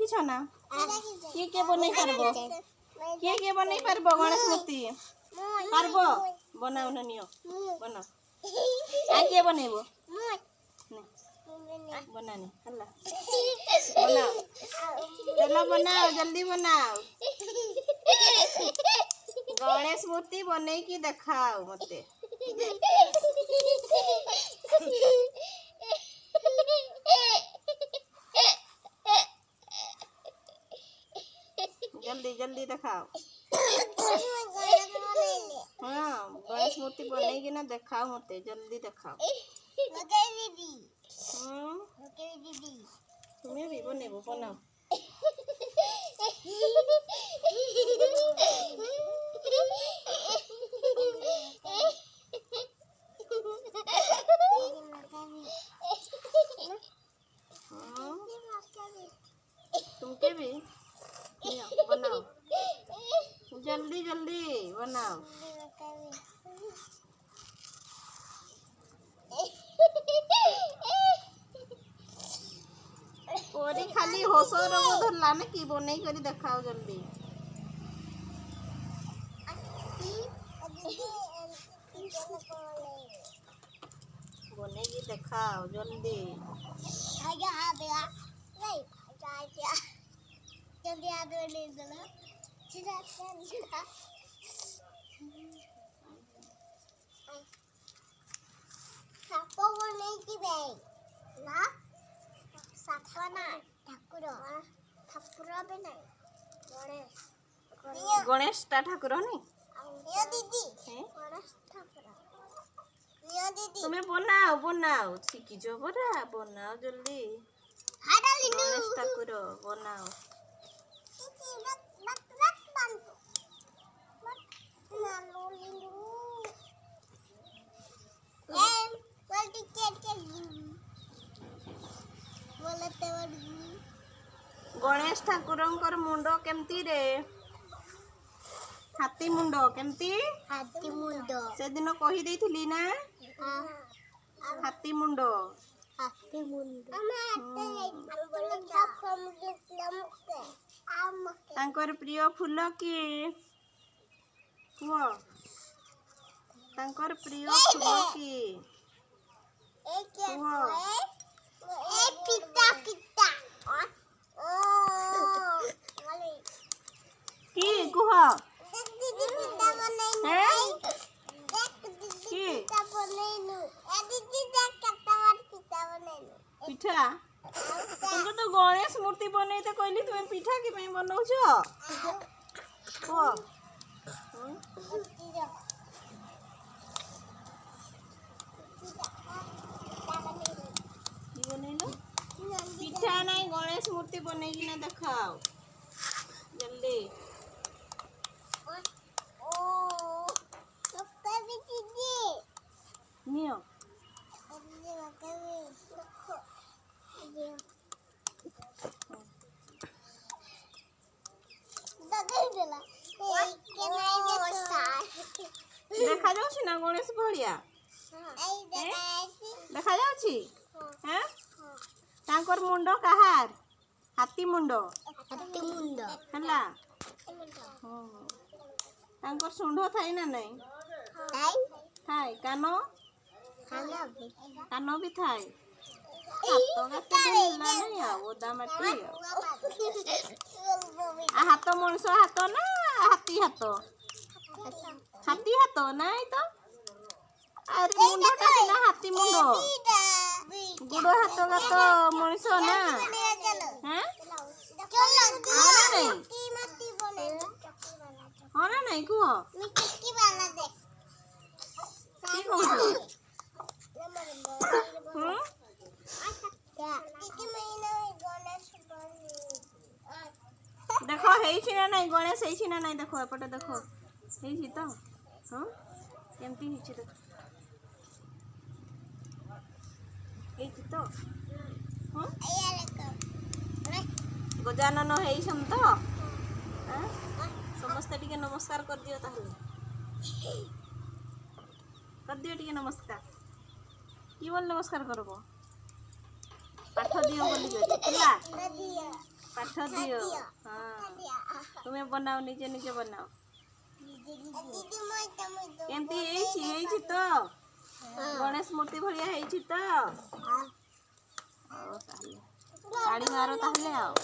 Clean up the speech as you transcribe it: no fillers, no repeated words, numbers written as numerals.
देखिछ ना किए बनै पारबो किए बनै पारबो गणेश मूर्ति पारबो बनाओ न नियो बना आ किए बनैबो बनानी हल्ला बनाओ चलो बनाओ जल्दी बनाओ गणेश मूर्ति बनै की देखाओ मते जल्दी जल्दी दिखाओ हाँ गणेश मूर्ति बनै की ना देखाओ मते जल्दी दिखाओ तुम्हें भी बनेबो बनाओ तुमके भी बनाओ जल्दी जल्दी बनाओ कोरी खाली होसो रोग धरला ना की बनै करी देखाओ जल्दी बनै की देखाओ जल्दी जल्दी आ दो ले दला चिरा चिरा सापो बनै की बे ना सापो ना ठाकुर ठाकुर बे नहीं गणेश ता ठाकुर नहीं नियो दीदी गणेश ठाकुर नियो दीदी तुम्हें बनाओ बनाओ सीखी जो बरा बनाओ जल्दी गणेश ठाकुर बनाओ गणेश ठाकुरंकर मुंड केमती रे हाथी मुंड केमती हाथी मुंड से दिन कहि देथिली ना हाथी मुंड तांकर प्रिय फूल की हुआ तांकर प्रिय फूल की हुआ की कुह पिठा तुमको तो गणेश मूर्ति बनै तो कहली तुम पिठा कि बनाऊ पिठा नहीं गणेश मूर्ति बनै कि ना देखाओ जल्दी नियो देखा जाउछि ना गणेश भलिया देखा जाउछि हैं तांकर मुंड कहार हाथी मुंड हला तांकर सुंढ थाई ना नहीं थाई कानो कानो भी थाई हाथ गाते बोलला नहीं आ ओदा माटी आ हाथ मनुष्य हाथ ना हाथी हाथ नहीं तो अरे मुंड का ना हाथी मुंड गुड़ हाथ गात मनुष्य ना हैं हाँ ना नहीं कुह देखो है नहीं गणेश है ना नहीं देखो एपटे देखो है तो हाँ केमती है देखो है तो हाँ गजानन है तो समस्ते टिके नमस्कार कर दियो ताहले कर दियो टिके नमस्कार की बोल नमस्कार करबो पाठ दियो बोली गली पाठ दियो हाँ तुम्हें बनाओ निजे निजे बनाओ केमती हेई तो गणेश मूर्ति भलिया हेई तो ताड़ी मारो ताहले आओ।